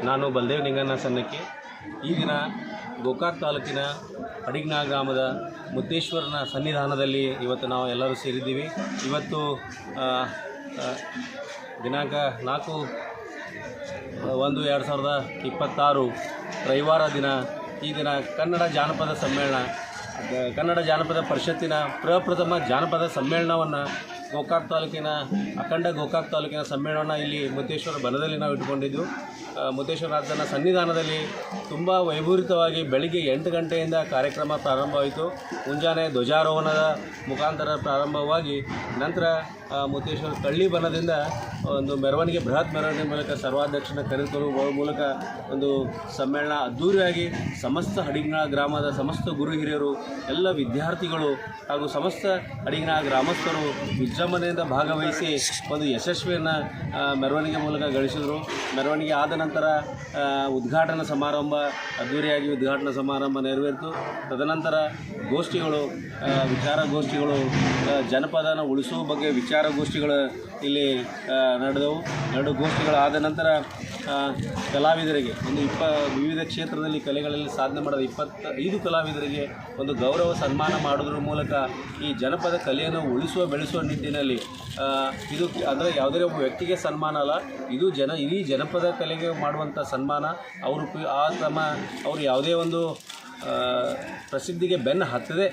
ನಾನು ಬಲದೇವ್ ನಿಂಗಣ್ಣ ಸನ್ನಕ್ಕೆ ಈ ದಿನ ಗೋಕಾಕ್ ತಾಲೂಕಿನ ಅಡಿಗ್ನಾ ಗ್ರಾಮದ ಮುತ್ತೇಶ್ವರನ ಸನ್ನಿಧಾನದಲ್ಲಿ ಇವತ್ತು ನಾವು ಎಲ್ಲರೂ ಸೇರಿದ್ದೀವಿ. ಇವತ್ತು ದಿನಾಂಕ 4/1/2026 ರವಿವಾರ ದಿನ. ಈ ದಿನ ಕನ್ನಡ ಜಾನಪದ ಸಮ್ಮೇಳನ, ಕನ್ನಡ ಜಾನಪದ ಪರಿಷತ್ತಿನ ಪ್ರಪ್ರಥಮ ಜಾನಪದ ಸಮ್ಮೇಳನವನ್ನು ಗೋಕಾಕ್ ತಾಲೂಕಿನ ಅಖಂಡ ಗೋಕಾಕ್ ತಾಲೂಕಿನ ಸಮ್ಮೇಳನ ಇಲ್ಲಿ ಮುತ್ತೇಶ್ವರ ಬನದಲ್ಲಿ ನಾವು ಇಟ್ಕೊಂಡಿದ್ದು. ಮುತ್ತೇಶ್ವರನ ಸನ್ನಿಧಾನದಲ್ಲಿ ತುಂಬ ವೈಭವಯುತವಾಗಿ ಬೆಳಿಗ್ಗೆ 8 ಗಂಟೆಯಿಂದ ಕಾರ್ಯಕ್ರಮ ಪ್ರಾರಂಭವಾಯಿತು. ಮುಂಜಾನೆ ಧ್ವಜಾರೋಹಣದ ಮುಖಾಂತರ ಪ್ರಾರಂಭವಾಗಿ ನಂತರ ಮುತ್ತೇಶ್ವರ ಕಳ್ಳಿ ಬನದಿಂದ ಒಂದು ಮೆರವಣಿಗೆ, ಬೃಹತ್ ಮೆರವಣಿಗೆ ಮೂಲಕ ಸರ್ವಾಧ್ಯಕ್ಷನ ಕರೆದುಕೊಳ್ಳುವ ಮೂಲಕ ಒಂದು ಸಮ್ಮೇಳನ ಅದ್ಧೂರಿಯಾಗಿ ಸಮಸ್ತ ಅಡಿಗ್ನಾ ಗ್ರಾಮದ ಸಮಸ್ತ ಗುರು ಹಿರಿಯರು, ಎಲ್ಲ ವಿದ್ಯಾರ್ಥಿಗಳು ಹಾಗೂ ಸಮಸ್ತ ಅಡಿಗ್ನಾ ಗ್ರಾಮಸ್ಥರು ವಿಜೃಂಭಣೆಯಿಂದ ಭಾಗವಹಿಸಿ ಒಂದು ಯಶಸ್ವಿಯನ್ನು ಮೆರವಣಿಗೆ ಮೂಲಕ ಗಳಿಸಿದರು. ಮೆರವಣಿಗೆ ಆದ ನಂತರ ಉದ್ಘಾಟನಾ ಸಮಾರಂಭ ಅದ್ಧೂರಿಯಾಗಿ ಉದ್ಘಾಟನಾ ಸಮಾರಂಭ ನೆರವೇರಿತು. ತದನಂತರ ಗೋಷ್ಠಿಗಳು, ವಿಚಾರಗೋಷ್ಠಿಗಳು, ಜನಪದನ ಉಳಿಸುವ ಬಗ್ಗೆ ವಿಚಾರಗೋಷ್ಠಿಗಳು ಇಲ್ಲಿ ನಡೆದವು. 2 ಗೋಷ್ಠಿಗಳಾದ ನಂತರ ಕಲಾವಿದರಿಗೆ ಒಂದು ವಿವಿಧ ಕ್ಷೇತ್ರದಲ್ಲಿ ಕಲೆಗಳಲ್ಲಿ ಸಾಧನೆ ಮಾಡಿದ 25 ಕಲಾವಿದರಿಗೆ ಒಂದು ಗೌರವ ಸನ್ಮಾನ ಮಾಡೋದ್ರ ಮೂಲಕ ಈ ಜನಪದ ಕಲೆಯನ್ನು ಉಳಿಸುವ ಬೆಳೆಸುವ ನಿಟ್ಟಿನಲ್ಲಿ ಇದು ಅಂದರೆ ಯಾವುದೇ ಒಬ್ಬ ವ್ಯಕ್ತಿಗೆ ಸನ್ಮಾನ ಅಲ್ಲ, ಇದು ಇಡೀ ಜನಪದ ಕಲೆಗೆ ಮಾಡುವಂಥ ಸನ್ಮಾನ. ಅವರು ಯಾವುದೇ ಒಂದು ಪ್ರಸಿದ್ಧಿಗೆ ಬೆನ್ನು ಹತ್ತದೆ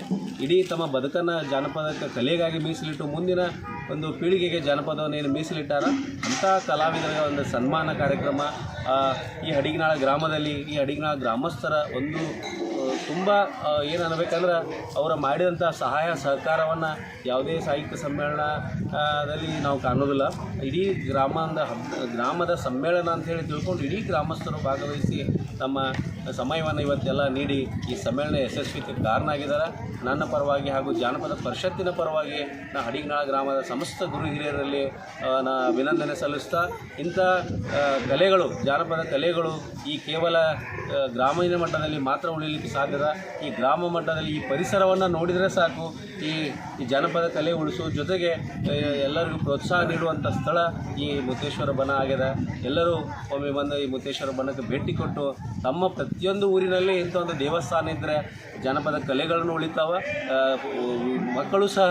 ಇಡೀ ತಮ್ಮ ಬದುಕನ್ನು ಜಾನಪದ ಕಲೆಗಾಗಿ ಮೀಸಲಿಟ್ಟು ಮುಂದಿನ ಒಂದು ಪೀಳಿಗೆಗೆ ಜಾನಪದವನ್ನು ಮೀಸಲಿಟ್ಟಾರ ಅಂಥ ಕಲಾವಿದರ ಒಂದು ಸನ್ಮಾನ ಕಾರ್ಯಕ್ರಮ ಈ ಅಡಿಗ್ನಾಳ ಗ್ರಾಮದಲ್ಲಿ, ಈ ಅಡಿಗ್ನಾಳ ಗ್ರಾಮಸ್ಥರ ಒಂದು ತುಂಬ ಏನನ್ನಬೇಕಂದ್ರೆ ಅವರ ಮಾಡಿದಂಥ ಸಹಾಯ ಸಹಕಾರವನ್ನು ಯಾವುದೇ ಸಾಹಿತ್ಯ ಸಮ್ಮೇಳನದಲ್ಲಿ ನಾವು ಕಾಣೋದಿಲ್ಲ. ಇಡೀ ಗ್ರಾಮದ ಸಮ್ಮೇಳನ ಅಂಥೇಳಿ ತಿಳ್ಕೊಂಡು ಇಡೀ ಗ್ರಾಮಸ್ಥರು ಭಾಗವಹಿಸಿ ತಮ್ಮ ಸಮಯವನ್ನು ಇವತ್ತೆಲ್ಲ ನೀಡಿ ಈ ಸಮ್ಮೇಳನ ಯಶಸ್ವಿಗೆ ಕಾರಣ ಆಗಿದ್ದಾರೆ. ನನ್ನ ಪರವಾಗಿ ಹಾಗೂ ಜಾನಪದ ಪರಿಷತ್ತಿನ ಪರವಾಗಿ ನಾ ಅಡಿಗ್ನಾಳ ಗ್ರಾಮದ ಸಮಸ್ತ ಗುರು ಹಿರಿಯರಲ್ಲಿ ನಾ ಅಭಿನಂದನೆ ಸಲ್ಲಿಸ್ತಾ, ಇಂಥ ಕಲೆಗಳು, ಜಾನಪದ ಕಲೆಗಳು ಈ ಕೇವಲ ಗ್ರಾಮೀಣ ಮಟ್ಟದಲ್ಲಿ ಮಾತ್ರ ಉಳಿಲಿಕ್ಕೆ ಸಾಧ್ಯದ. ಈ ಗ್ರಾಮ ಮಟ್ಟದಲ್ಲಿ ಈ ಪರಿಸರವನ್ನು ನೋಡಿದರೆ ಸಾಕು ಈ ಜಾನಪದ ಕಲೆ ಉಳಿಸುವ ಜೊತೆಗೆ ಎಲ್ಲರಿಗೂ ಪ್ರೋತ್ಸಾಹ ನೀಡುವಂಥ ಸ್ಥಳ ಈ ಮುತ್ತೇಶ್ವರ ಬನ ಆಗಿದೆ. ಎಲ್ಲರೂ ಒಮ್ಮೆ ಬಂದು ಈ ಮುತ್ತೇಶ್ವರ ಬನಕ್ಕೆ ಭೇಟಿ ಕೊಟ್ಟು ತಮ್ಮ ಪ್ರತಿಯೊಂದು ಊರಿನಲ್ಲಿ ಇಂಥ ಒಂದು ದೇವಸ್ಥಾನ ಇದ್ದರೆ ಜಾನಪದ ಕಲೆಗಳನ್ನು ಉಳಿತಾವ, ಮಕ್ಕಳು ಸಹ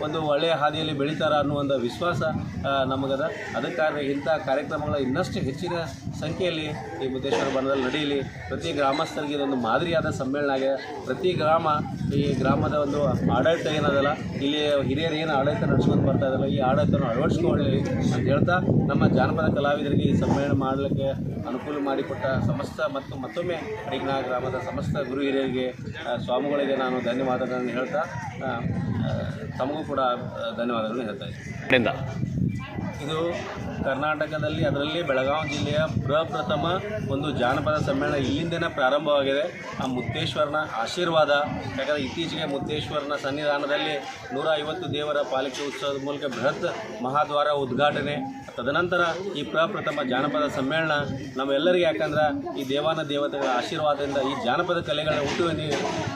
ಒಂದು ಒಳ್ಳೆಯ ಹಾದಿಯಲ್ಲಿ ಬೆಳೀತಾರೆ ಅನ್ನೋ ಒಂದು ವಿಶ್ವಾಸ ನಮಗದ. ಅದಕ್ಕಾಗಿ ಇಂಥ ಕಾರ್ಯಕ್ರಮಗಳ ಇನ್ನಷ್ಟು ಹೆಚ್ಚಿನ ಸಂಖ್ಯೆಯಲ್ಲಿ ಈ ಮುತ್ತೇಶ್ವರ ಬನದಲ್ಲಿ ನಡೆಯಲಿ. ಪ್ರತಿ ಗ್ರಾಮಸ್ಥರಿಗೆ ಇದೊಂದು ಮಾದರಿಯಾದ ಸಮ್ಮೇಳನ ಆಗಿದೆ. ಪ್ರತಿ ಗ್ರಾಮ, ಈ ಗ್ರಾಮದ ಒಂದು ಆಡಳಿತ ಏನದಲ್ಲ, ಇಲ್ಲಿ ಹಿರಿಯರು ಏನು ಆಡಳಿತ ನಡೆಸ್ಕೊಂಡು ಬರ್ತಾ ಇದ್ದಲ್ಲ, ಈ ಆಡಳಿತವನ್ನು ಅಳವಡಿಸ್ಕೊಳ್ಳಿ ಅಂತ ಹೇಳ್ತಾ ನಮ್ಮ ಜಾನಪದ ಕಲಾವಿದರಿಗೆ ಈ ಸಮ್ಮೇಳನ ಮಾಡಲಿಕ್ಕೆ ಅನುಕೂಲ ಮಾಡಿಕೊಟ್ಟ ಸಮಸ್ತ ಮತ್ತು ಮತ್ತೊಮ್ಮೆ ಅಡಿಗ್ನಾ ಗ್ರಾಮದ ಸಮಸ್ತ ಗುರು ಹಿರಿಯರಿಗೆ, ಸ್ವಾಮಿಗಳಿಗೆ ನಾನು ಧನ್ಯವಾದಗಳನ್ನು ಹೇಳ್ತಾ ತಮಗೂ ಕೂಡ ಧನ್ಯವಾದಗಳನ್ನು ಹೇಳ್ತಾ ಇದ್ದೀನಿ. ಇದು ಕರ್ನಾಟಕದಲ್ಲಿ, ಅದರಲ್ಲಿ ಬೆಳಗಾವಿ ಜಿಲ್ಲೆಯ ಪ್ರಪ್ರಥಮ ಒಂದು ಜಾನಪದ ಸಮ್ಮೇಳನ ಇಲ್ಲಿಂದನೇ ಪ್ರಾರಂಭವಾಗಿದೆ. ಆ ಮುತ್ತೇಶ್ವರನ ಆಶೀರ್ವಾದ, ಯಾಕಂದರೆ ಇತ್ತೀಚೆಗೆ ಮುತ್ತೇಶ್ವರನ ಸನ್ನಿಧಾನದಲ್ಲಿ 150 ದೇವರ ಪಾಲಿಕೆ ಉತ್ಸವದ ಮೂಲಕ ಬೃಹತ್ ಮಹಾದ್ವಾರ ಉದ್ಘಾಟನೆ. ತದನಂತರ ಈ ಪ್ರಪ್ರಥಮ ಜಾನಪದ ಸಮ್ಮೇಳನ ನಮ್ಮೆಲ್ಲರಿಗೆ, ಯಾಕಂದ್ರೆ ಈ ದೇವತೆಗಳ ಆಶೀರ್ವಾದದಿಂದ ಈ ಜಾನಪದ ಕಲೆಗಳನ್ನ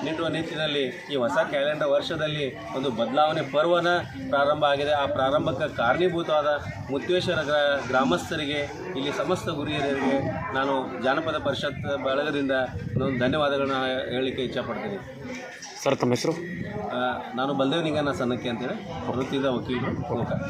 ನೀಡುವ ನಿಟ್ಟಿನಲ್ಲಿ ಈ ಹೊಸ ಕ್ಯಾಲೆಂಡರ್ ವರ್ಷದಲ್ಲಿ ಒಂದು ಬದಲಾವಣೆ ಪರ್ವನ ಪ್ರಾರಂಭ ಆಗಿದೆ. ಆ ಪ್ರಾರಂಭಕ್ಕೆ ಕಾರಣೀಭೂತವಾದ ಮುತ್ತೇಶ್ವರ ಗ್ರಾಮಸ್ಥರಿಗೆ, ಇಲ್ಲಿ ಸಮಸ್ತ ಗುರು ಹಿರಿಯರಿಗೆ ನಾನು ಜಾನಪದ ಪರಿಷತ್ ಬಳಗದಿಂದ ಧನ್ಯವಾದಗಳನ್ನ ಹೇಳಲಿಕ್ಕೆ ಇಚ್ಛಪಡ್ತೀನಿ. ಸರ್, ತಮ್ಮ ಹೆಸರು? ನಾನು ಬಲದೇವ್ ನಿಂಗಣ್ಣ ಸನ್ನಕ್ಕೆ ಅಂತೇಳಿ ವೃತ್ತಿಯಿಂದ ವಕೀಲರು ಗೋಕಾಕ್.